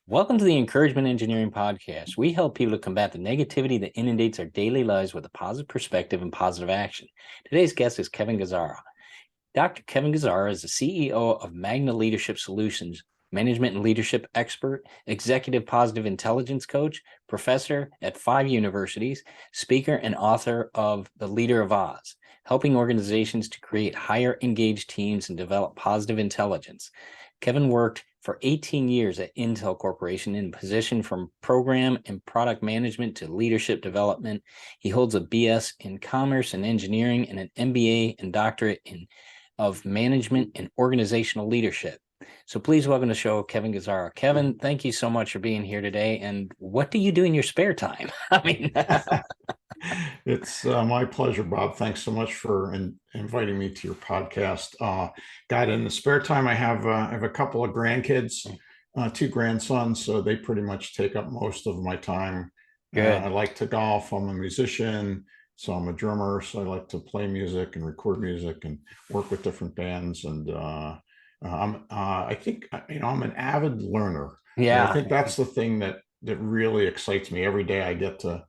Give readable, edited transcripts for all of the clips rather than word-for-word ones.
Welcome to the Encouragement Engineering Podcast. We help people to combat the negativity that inundates our daily lives with a positive perspective and positive action. Today's guest is Kevin Gazarra. Dr. Kevin Gazarra is the CEO of Magna Leadership Solutions, management and leadership expert, executive positive intelligence coach, professor at 5 universities, speaker and author of The Leader of Oz, helping organizations to create higher engaged teams and develop positive intelligence. Kevin worked for 18 years at Intel Corporation in position from program and product management to leadership development. He holds a BS in commerce and engineering and an MBA and doctorate of management and organizational leadership. So please welcome to the show, Kevin Gazarra. Kevin, thank you so much for being here today. And what do you do in your spare time? It's my pleasure, Bob. Thanks so much for inviting me to your podcast. God, in the spare time, I have a couple of grandkids, 2 grandsons, so they pretty much take up most of my time. I like to golf. I'm a musician, so I'm a drummer. So I like to play music and record music and work with different bands. And I think I'm an avid learner. Yeah. I think that's the thing that really excites me. Every day I get to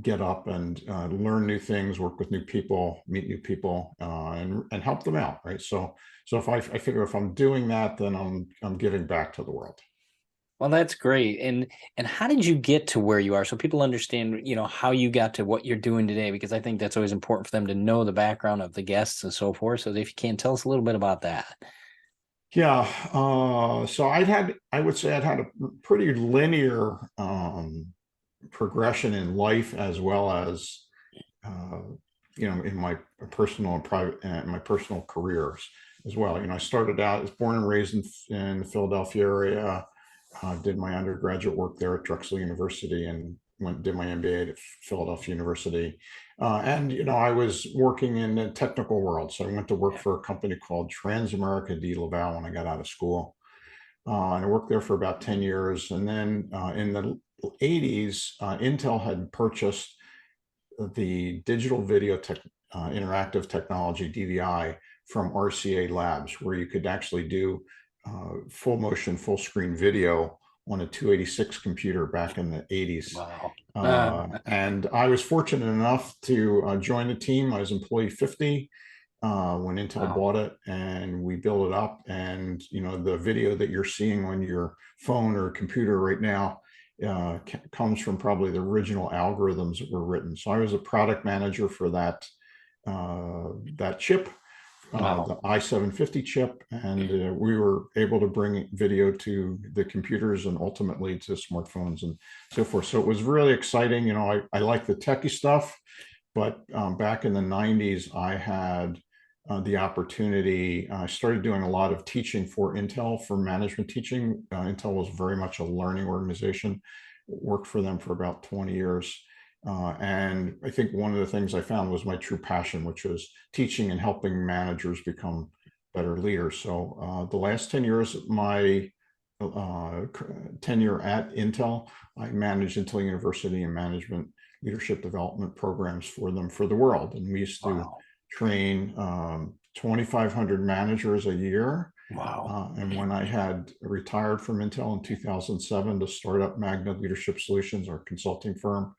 get up and learn new things, work with new people, meet new people, and help them out, right? So if I figure if I'm doing that, then I'm giving back to the world. Well, that's great. And how did you get to where you are? So people understand, how you got to what you're doing today, because I think that's always important for them to know the background of the guests and so forth. So if you can tell us a little bit about that. Yeah. So I would say I'd had a pretty linear progression in life, as well as in my personal and private and my personal careers as well. I started out, I was born and raised in the Philadelphia area. Did my undergraduate work there at Drexel University, and did my MBA at Philadelphia University. And I was working in the technical world, so I went to work for a company called Transamerica de Laval when I got out of school. And I worked there for about 10 years. And then in the 80s, Intel had purchased the digital video interactive technology, DVI, from RCA Labs, where you could actually do full motion, full screen video on a 286 computer back in the 80s. Wow. And I was fortunate enough to join the team. I was employee 50 when Intel bought it, and we built it up. And the video that you're seeing on your phone or computer right now comes from probably the original algorithms that were written. So I was a product manager for that chip, the i750 chip, and we were able to bring video to the computers and ultimately to smartphones and so forth. So it was really exciting. I like the techie stuff, but back in the 90s, I had the opportunity. I started doing a lot of teaching for Intel, for management teaching. Intel was very much a learning organization. Worked for them for about 20 years. And I think one of the things I found was my true passion, which was teaching and helping managers become better leaders. So the last 10 years, my tenure at Intel, I managed Intel University and management leadership development programs for them for the world. And we used to train 2,500 managers a year. And when I had retired from Intel in 2007 to start up Magna Leadership Solutions, our consulting firm,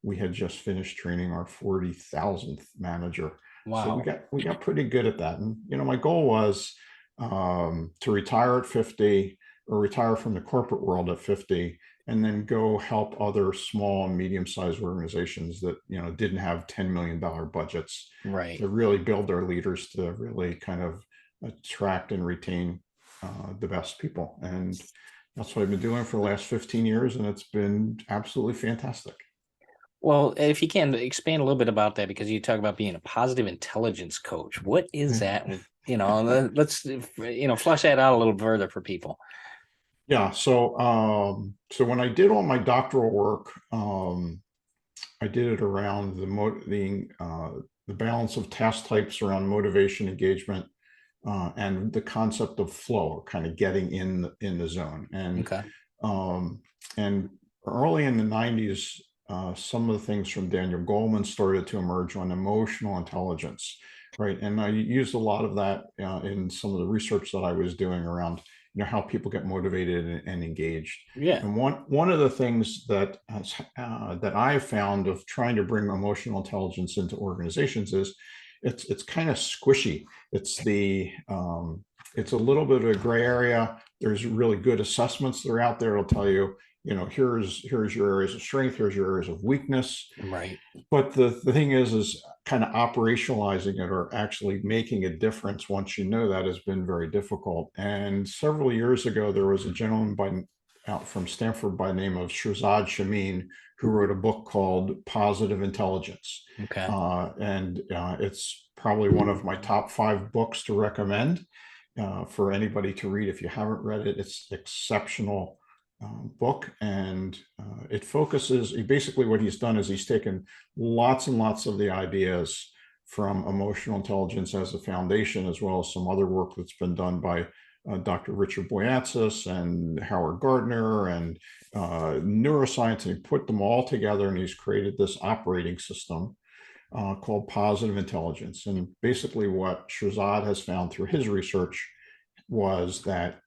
we had just finished training our 40,000th manager. So we got pretty good at that. And my goal was to retire at 50, or retire from the corporate world at 50, and then go help other small and medium-sized organizations that didn't have $10 million budgets, right, to really build their leaders to really kind of attract and retain the best people. And that's what I've been doing for the last 15 years, and it's been absolutely fantastic. Well, if you can expand a little bit about that, because you talk about being a positive intelligence coach. What is that? Let's flush that out a little further for people. Yeah. So when I did all my doctoral work, I did it around the balance of task types around motivation, engagement, and the concept of flow, or kind of getting in the zone. And early in the 90s, some of the things from Daniel Goleman started to emerge on emotional intelligence, right? And I used a lot of that in some of the research that I was doing around how people get motivated and engaged. Yeah. And one of the things that that I have found of trying to bring emotional intelligence into organizations is it's kind of squishy. It's a little bit of a gray area. There's really good assessments that are out there. It'll tell you, here's your areas of strength, here's your areas of weakness. Right. But the thing is kind of operationalizing it or actually making a difference once you know that has been very difficult. And several years ago, there was a gentleman out from Stanford by the name of Shirzad Chamine, who wrote a book called Positive Intelligence. Okay. And it's probably one of my top 5 books to recommend for anybody to read. If you haven't read it, it's exceptional book, and it focuses, basically what he's done is he's taken lots and lots of the ideas from emotional intelligence as a foundation, as well as some other work that's been done by Dr. Richard Boyatzis and Howard Gardner and neuroscience, and he put them all together and he's created this operating system called positive intelligence. And basically what Shirzad has found through his research was that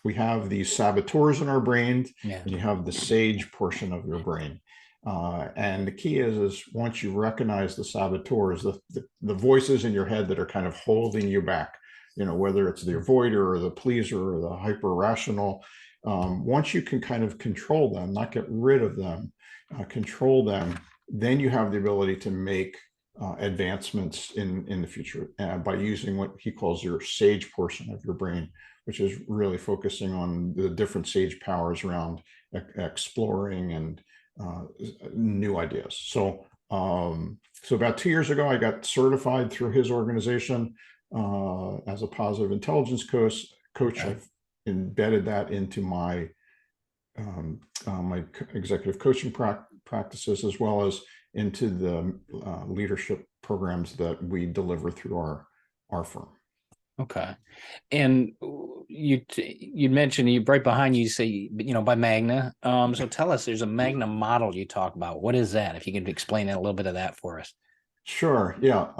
we have these saboteurs in our brain, and you have the sage portion of your brain. And the key is once you recognize the saboteurs, the voices in your head that are kind of holding you back, whether it's the avoider or the pleaser or the hyper rational, once you can kind of control them, not get rid of them, control them, then you have the ability to make advancements in the future by using what he calls your sage portion of your brain, which is really focusing on the different sage powers around exploring and new ideas. So about 2 years ago, I got certified through his organization as a positive intelligence coach. Okay. I've embedded that into my my executive coaching practices, as well as into the leadership programs that we deliver through our firm. Okay. And you mentioned, you right behind you say, by Magna. So tell us, there's a Magna model you talk about. What is that? If you could explain a little bit of that for us. Sure. Yeah.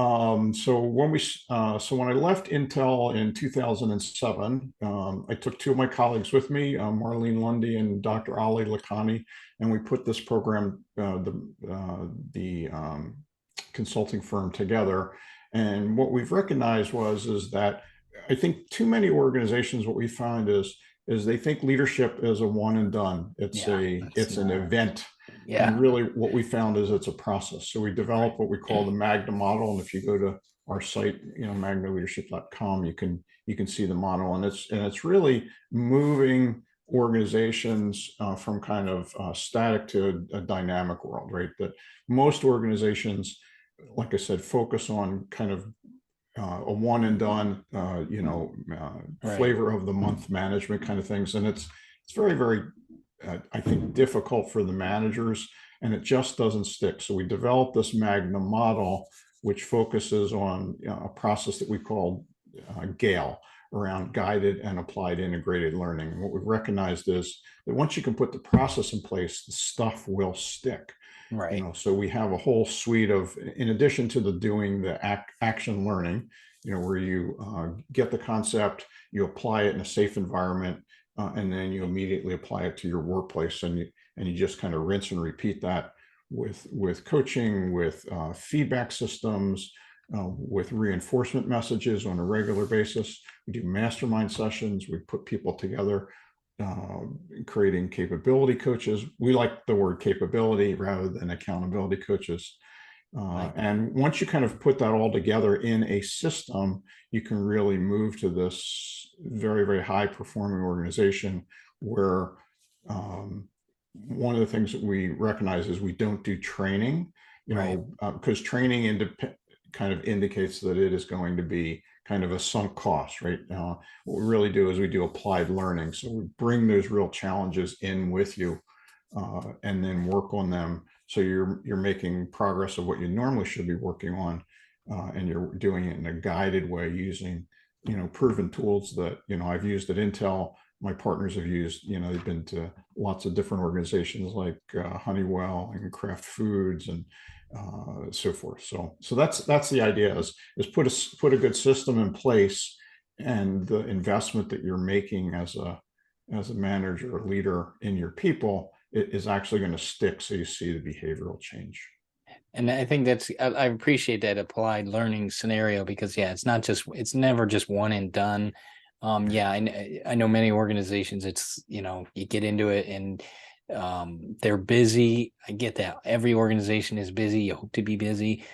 So when I left Intel in 2007, I took 2 of my colleagues with me, Marlene Lundy and Dr. Ali Lakhani, and we put this program, the consulting firm, together. And what we've recognized is that I think too many organizations, what we found is they think leadership is a one and done. It's an event. Yeah. And really what we found is it's a process. So we developed what we call the Magna model. And if you go to our site, magnaleadership.com, you can see the model. And it's really moving organizations from kind of static to a dynamic world, right? That most organizations, like I said, focus on kind of a one and done, flavor of the month management kind of things. And it's very, very, I think, difficult for the managers, and it just doesn't stick. So we developed this Magna model, which focuses on a process that we call GALE, around guided and applied integrated learning. And what we've recognized is that once you can put the process in place, the stuff will stick. Right. So we have a whole suite of, in addition to doing the action learning, where you get the concept, you apply it in a safe environment, and then you immediately apply it to your workplace, and you just kind of rinse and repeat that with coaching, with feedback systems, with reinforcement messages on a regular basis. We do mastermind sessions. We put people together, creating capability coaches. We like the word capability rather than accountability coaches. And once you kind of put that all together in a system, you can really move to this very, very high performing organization where one of the things that we recognize is we don't do training, because training kind of indicates that it is going to be kind of a sunk cost, right? What we really do is we do applied learning. So we bring those real challenges in with you and then work on them. So you're making progress of what you normally should be working on, and you're doing it in a guided way using, proven tools that, I've used at Intel. My partners have used, they've been to lots of different organizations like Honeywell and Kraft Foods and so forth. So that's the idea is put a good system in place and the investment that you're making as a manager or leader in your people is actually going to stick. So you see the behavioral change. And I think I appreciate that applied learning scenario, because yeah, it's never just one and done. Yeah, I know many organizations, it's, you get into it and they're busy. I get that. Every organization is busy. You hope to be busy.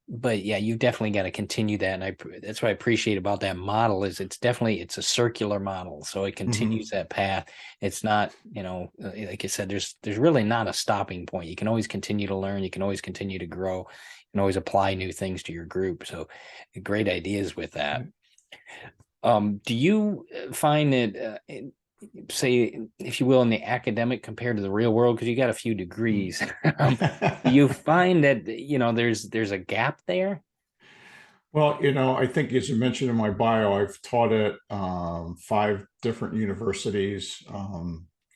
But yeah, you definitely got to continue that. And that's what I appreciate about that model is it's a circular model. So it continues that path. It's not, like I said, there's really not a stopping point. You can always continue to learn. You can always continue to grow. You can always apply new things to your group. So great ideas with that. Do you find that, say, if you will, in the academic compared to the real world, because you got a few degrees, do you find that, there's a gap there? Well, I think as you mentioned in my bio, I've taught at 5 different universities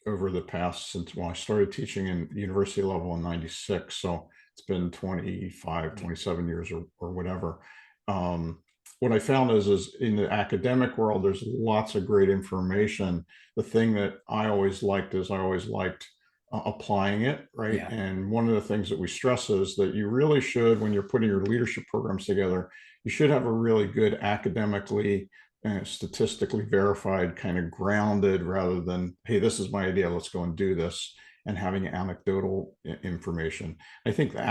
over the past since I started teaching in university level in 96. So it's been 25, 27 years or whatever. What I found is in the academic world, there's lots of great information. The thing that I always liked is I always liked applying it, right? Yeah. And one of the things that we stress is that you really should, when you're putting your leadership programs together, you should have a really good academically and statistically verified kind of grounded, rather than, hey, this is my idea, let's go and do this, and having anecdotal information. I think the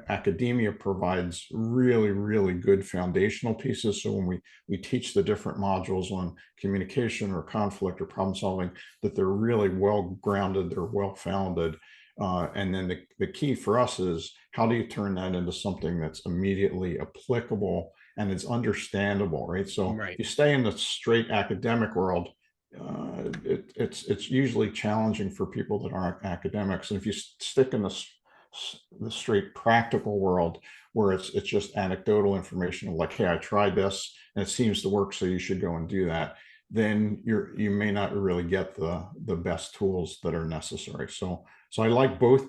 academia provides really, really good foundational pieces. So when we teach the different modules on communication or conflict or problem solving, that they're really well grounded, they're well founded. And then the key for us is, how do you turn that into something that's immediately applicable and it's understandable, right? So Right. if you stay in the straight academic world, it's usually challenging for people that aren't academics. And if you stick in the straight practical world, where it's just anecdotal information, like, hey, I tried this and it seems to work, so you should go and do that, then you may not really get the best tools that are necessary. So I like both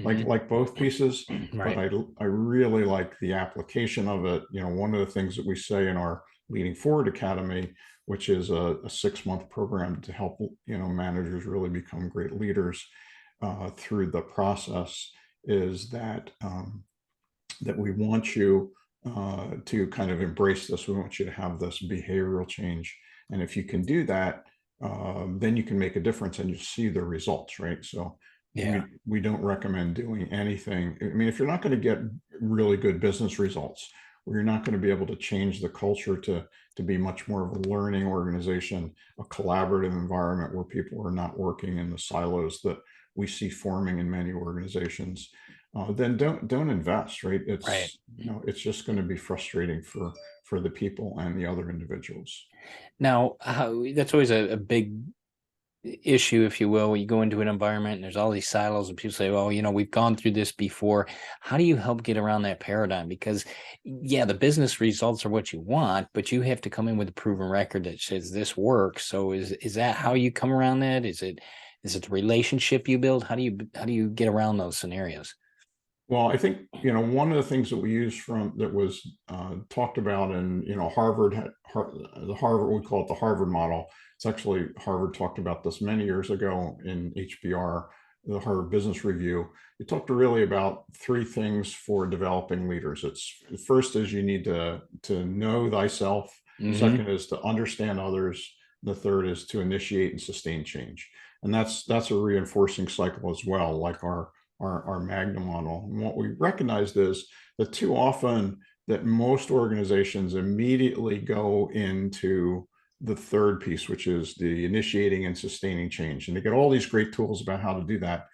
like both pieces, but Right. I really like the application of it. One of the things that we say in our Leading Forward Academy, which is a 6-month program to help managers really become great leaders through the process, is that that we want you to kind of embrace this. We want you to have this behavioral change, and if you can do that, then you can make a difference and you see the results, right? So Yeah. we don't recommend doing anything. I mean, if you're not going to get really good business results, or you're not going to be able to change the culture to be much more of a learning organization, a collaborative environment where people are not working in the silos that we see forming in many organizations, then don't invest, right? Right. It's just going to be frustrating for the people and the other individuals. Now, that's always a big issue, if you will, when you go into an environment and there's all these silos and people say, well, we've gone through this before. How do you help get around that paradigm? Because yeah, the business results are what you want, but you have to come in with a proven record that says this works. So is that how you come around that? Is it the relationship you build? How do you get around those scenarios? Well, I think, one of the things that we use that was talked about in, Harvard, the Harvard, we call it the Harvard model. It's actually, Harvard talked about this many years ago in HBR, the Harvard Business Review. It talked really about 3 things for developing leaders. First is you need to know thyself. Second is to understand others. The third is to initiate and sustain change. And that's a reinforcing cycle as well, like our Magna model. And what we recognized is that too often that most organizations immediately go into the third piece, which is the initiating and sustaining change. And they get all these great tools about how to do that.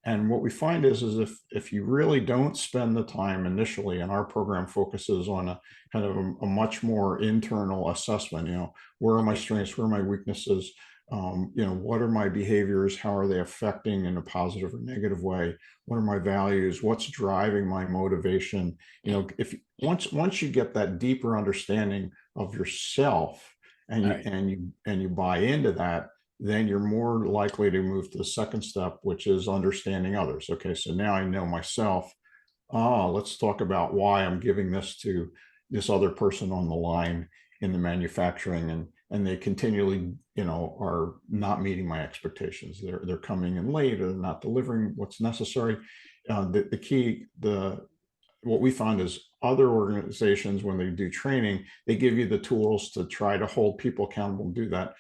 And what we find is if you really don't spend the time initially, and our program focuses on a kind of a much more internal assessment, where are my strengths, where are my weaknesses, what are my behaviors, how are they affecting in a positive or negative way, what are my values, what's driving my motivation. If once you get that deeper understanding of yourself, and you buy into that, then you're more likely to move to the second step, which is understanding others. Okay, so now I know myself. Let's talk about why I'm giving this to this other person on the line. in the manufacturing, and they continually, are not meeting my expectations. They're coming in late, or they're not delivering what's necessary. The key, what we found is other organizations, when they do training, they give you the tools to try to hold people accountable and do that.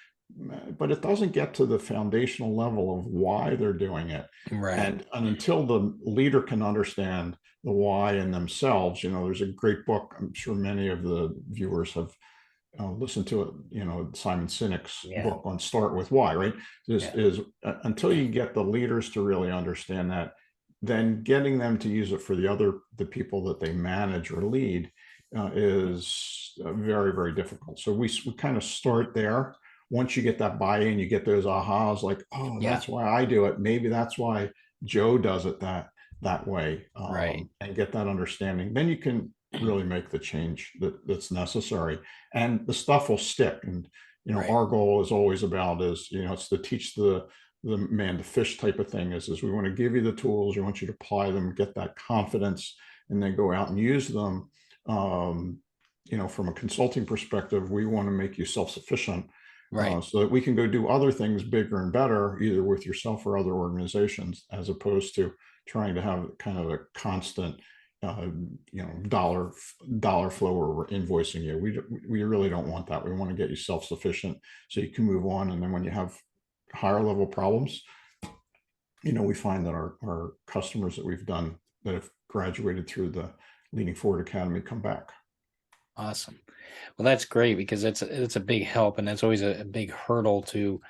But it doesn't get to the foundational level of why they're doing it. Right. And until the leader can understand the why in themselves, there's a great book, I'm sure many of the viewers have listened to it, Simon Sinek's book on Start With Why, right? Until you get the leaders to really understand that, then getting them to use it for the people that they manage or lead is very, very difficult. So we kind of start there. Once you get that buy-in, you get those ahas, like, oh, that's why I do it. Maybe that's why Joe does it that way, Right. and get that understanding. Then you can really make the change that's necessary, and the stuff will stick. And our goal is always about it's to teach the man to fish type of thing. Is we want to give you the tools, we want you to apply them, get that confidence, and then go out and use them. From a consulting perspective, we want to make you self-sufficient, so that we can go do other things bigger and better, either with yourself or other organizations, as opposed to trying to have kind of a constant dollar flow where we're invoicing you. We really don't want that. We want to get you self-sufficient so you can move on. And then when you have higher level problems, we find that our customers that we've done that have graduated through the Leading Forward Academy come back. Awesome. Well, that's great, because it's a big help, and that's always a big hurdle to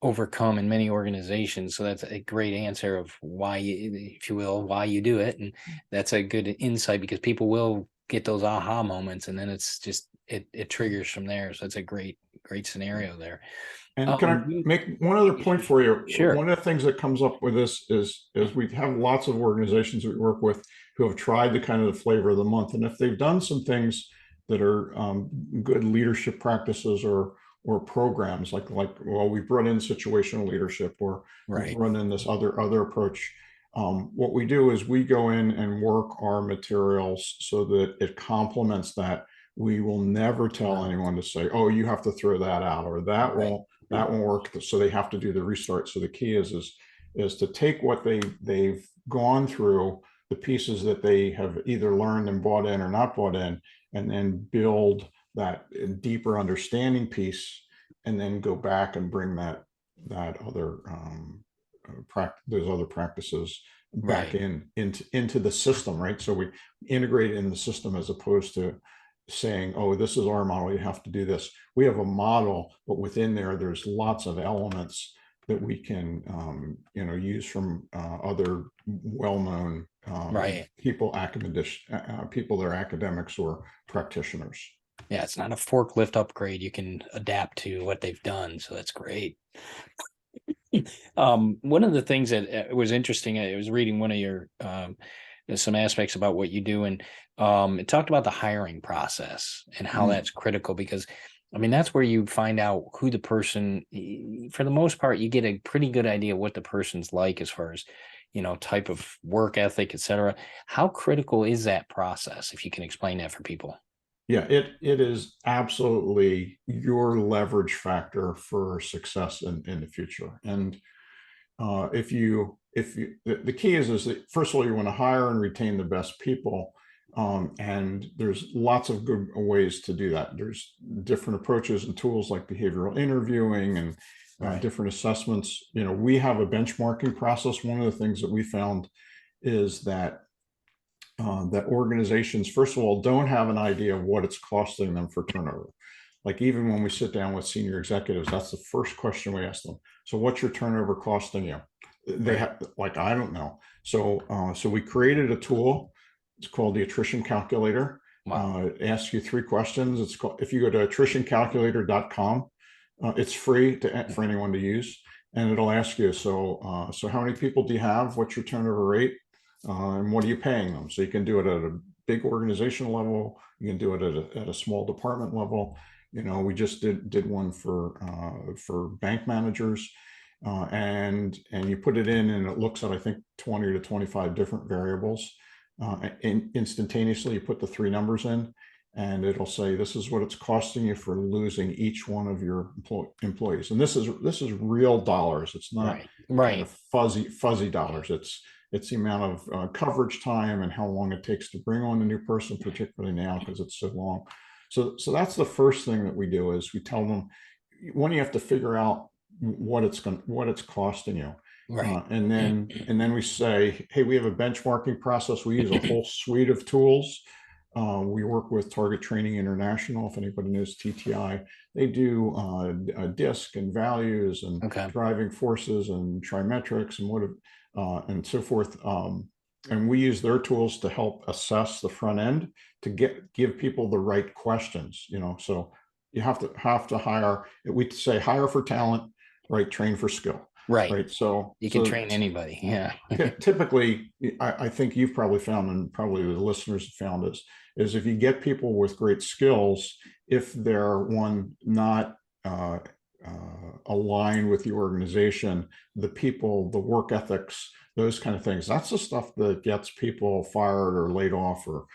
overcome in many organizations. So that's a great answer of why if you will, why you do it. And that's a good insight, because people will get those aha moments, and then it's just, it triggers from there. So it's a great scenario there. And can I make one other point for you? Sure. One of the things that comes up with this is we have lots of organizations we work with who have tried the kind of the flavor of the month. And if they've done some things that are good leadership practices or programs, like we brought in situational leadership, or we've run in this other approach. What we do is we go in and work our materials so that it complements that. We will never tell anyone to say, oh, you have to throw that out, or that won't work. So they have to do the restart. So the key is to take what they've gone through, the pieces that they have either learned and bought in or not bought in, and then build that deeper understanding piece, and then go back and bring that other those other practices back into the system, right? So we integrate it in the system, as opposed to saying, oh, this is our model, you have to do this. We have a model, but within there's lots of elements that we can use from other well-known people that are academics or practitioners. Yeah, it's not a forklift upgrade. You can adapt to what they've done. So that's great. One of the things that was interesting, I was reading one of your some aspects about what you do, and it talked about the hiring process and how that's critical, because that's where you find out who the person, for the most part, you get a pretty good idea what the person's like, as far as type of work ethic, etc. How critical is that process, if you can explain that for people? Yeah, it is absolutely your leverage factor for success in the future. And the key is that, first of all, you want to hire and retain the best people. And there's lots of good ways to do that. There's different approaches and tools like behavioral interviewing and different assessments. We have a benchmarking process. One of the things that we found is that organizations, first of all, don't have an idea of what it's costing them for turnover. Like, even when we sit down with senior executives, that's the first question we ask them. So what's your turnover costing you? They have, like, I don't know. So we created a tool. It's called the attrition calculator. It asks you 3 questions. It's called, if you go to attritioncalculator.com, it's free for anyone to use. And it'll ask you, so how many people do you have? What's your turnover rate? And what are you paying them? So you can do it at a big organizational level. You can do it at a small department level. We just did one for bank managers, and you put it in, and it looks at, I think, 20 to 25 different variables. And instantaneously, you put the 3 numbers in, and it'll say, this is what it's costing you for losing each one of your employees. And this is real dollars. It's not kind of fuzzy dollars. It's the amount of coverage time and how long it takes to bring on a new person, particularly now because it's so long. So that's the first thing that we do, is we tell them, one, you have to figure out what it's costing you. And then we say, hey, we have a benchmarking process. We use a whole suite of tools. We work with Target Training International. If anybody knows TTI, they do DISC and values and driving forces and trimetrics and so forth. And we use their tools to help assess the front end to give people the right questions. So you have to hire. We say hire for talent, right? Train for skill. Right. So you can train anybody. Yeah. Typically, I think you've probably found, and probably the listeners have found, is if you get people with great skills, if they're not aligned with the organization, the people, the work ethics, those kind of things, that's the stuff that gets people fired or laid off or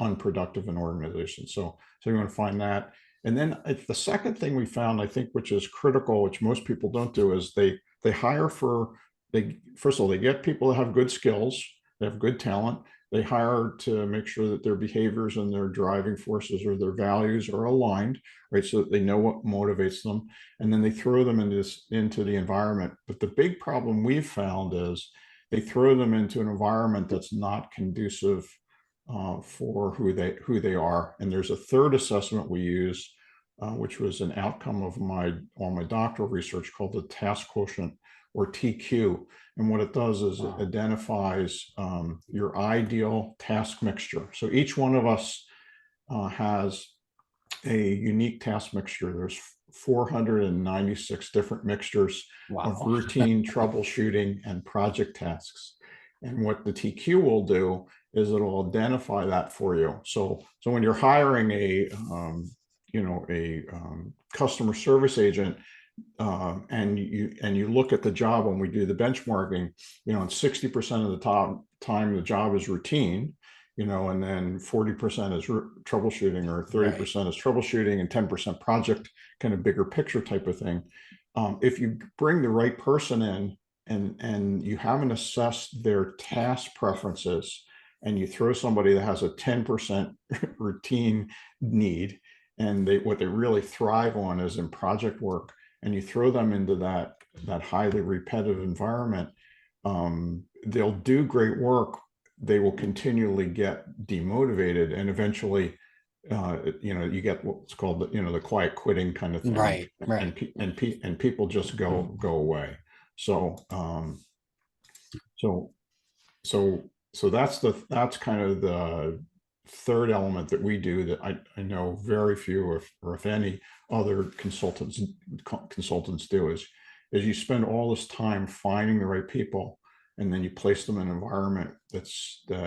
unproductive in organizations. So you want to find that. And then the second thing we found, I think, which is critical, which most people don't do, is they hire first of all, they get people that have good skills, they have good talent. They hire to make sure that their behaviors and their driving forces or their values are aligned, right? So that they know what motivates them. And then they throw them into the environment. But the big problem we've found is they throw them into an environment that's not conducive for who they are. And there's a third assessment we use, which was an outcome of all my doctoral research, called the task quotient, or TQ. And what it does is it identifies your ideal task mixture. So each one of us has a unique task mixture. There's 496 different mixtures of routine troubleshooting and project tasks. And what the TQ will do is it'll identify that for you. So when you're hiring a customer service agent, and you look at the job when we do the benchmarking, and 60% of the time the job is routine, and then 40% is troubleshooting, or 30% is troubleshooting, and 10% project, kind of bigger picture type of thing. If you bring the right person in and you haven't assessed their task preferences, and you throw somebody that has a 10% routine need, and what they really thrive on is in project work, and you throw them into that highly repetitive environment, they'll do great work. They will continually get demotivated, and eventually, you get what's called the quiet quitting kind of thing, and people just go away. So that's kind of the third element that we do, that I know very few, or if any other consultants do, is you spend all this time finding the right people, and then you place them in an environment that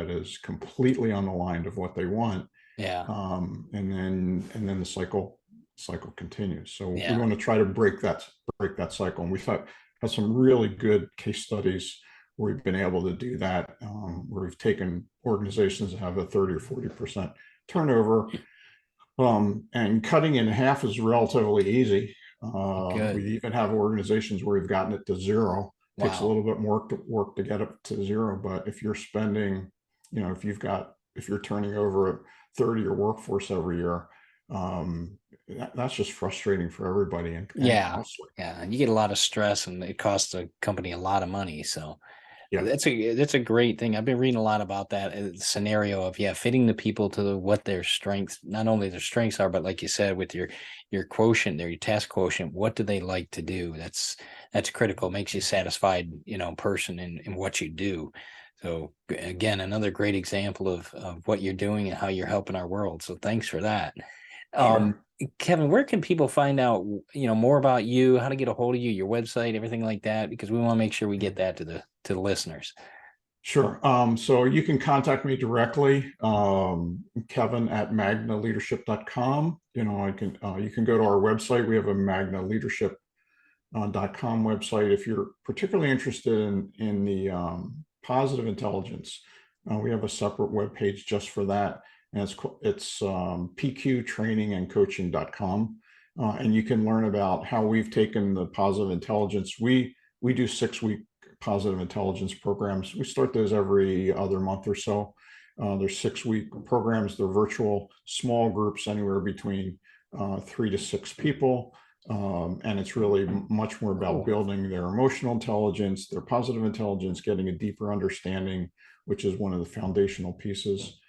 is completely unaligned of what they want. And then the cycle continues. So we want to try to break that cycle. And we've had some really good case studies where we've been able to do that, where we've taken organizations that have a 30 or 40% turnover, and cutting in half is relatively easy. We even have organizations where we've gotten it to zero. It takes a little bit more work to get up to zero, but if you're spending, if you're turning over a third of your workforce every year, that's just frustrating for everybody. And you get a lot of stress, and it costs the company a lot of money. So that's a great thing. I've been reading a lot about that scenario of fitting the people to what their strengths, not only their strengths are, but like you said, with your quotient, your task quotient, what do they like to do? That's critical. It makes you satisfied, person in what you do. So again, another great example of what you're doing and how you're helping our world. So thanks for that. Kevin, where can people find out, more about you, how to get a hold of you, your website, everything like that? Because we want to make sure we get that to the listeners. Sure. So you can contact me directly, Kevin@magnaleadership.com. You can go to our website. We have a magnaleadership.com website. If you're particularly interested in the positive intelligence, we have a separate web page just for that. and it's pqtrainingandcoaching.com. And you can learn about how we've taken the positive intelligence. We do 6-week positive intelligence programs. We start those every other month or so. There's 6-week programs. They're virtual, small groups, anywhere between 3 to 6 people. And it's really much more about building their emotional intelligence, their positive intelligence, getting a deeper understanding, which is one of the foundational pieces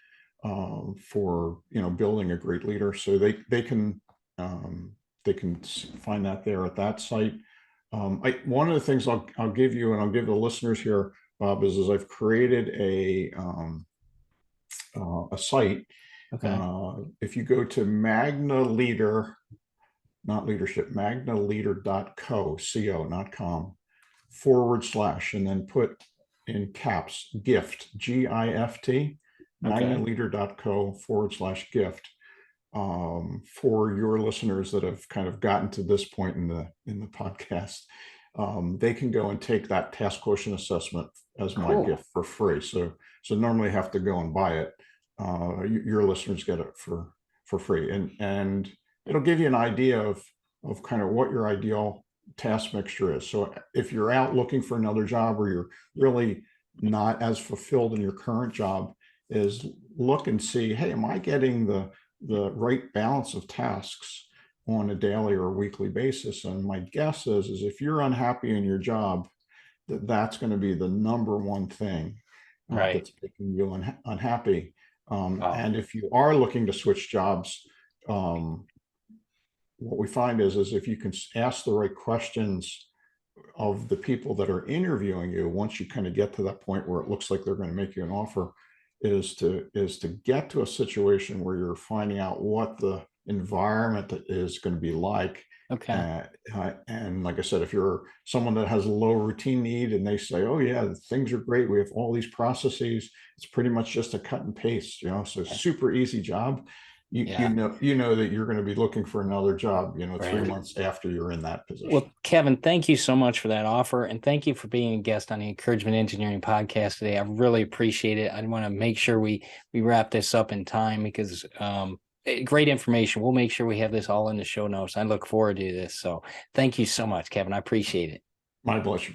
for building a great leader. So they can find that there at that site. One of the things I'll give you, and I'll give the listeners here, Bob, is I've created a site. Okay. If you go to Magna Leader, not leadership, magnaleader.co.com / and then put in caps gift, GIFT, magnaleader.co / gift. For your listeners that have kind of gotten to this point in the podcast, they can go and take that task quotient assessment as my gift for free. So normally you have to go and buy it. Your listeners get it for free, and it'll give you an idea of kind of what your ideal task mixture is. So if you're out looking for another job, or you're really not as fulfilled in your current job, is look and see, hey, am I getting the right balance of tasks on a daily or weekly basis? And my guess is if you're unhappy in your job, that's going to be the number one thing that's making you unhappy. And if you are looking to switch jobs, what we find is if you can ask the right questions of the people that are interviewing you, once you kind of get to that point where it looks like they're going to make you an offer, is to get to a situation where you're finding out what the environment is going to be like. Okay. And like I said, if you're someone that has a low routine need and they say, oh yeah, things are great, we have all these processes, it's pretty much just a cut and paste, so super easy job. You know that you're going to be looking for another job, 3 months after you're in that position. Well, Kevin, thank you so much for that offer, and thank you for being a guest on the Encouragement Engineering podcast today. I really appreciate it. I want to make sure we wrap this up in time, because great information. We'll make sure we have this all in the show notes. I look forward to this. So thank you so much, Kevin. I appreciate it. My pleasure.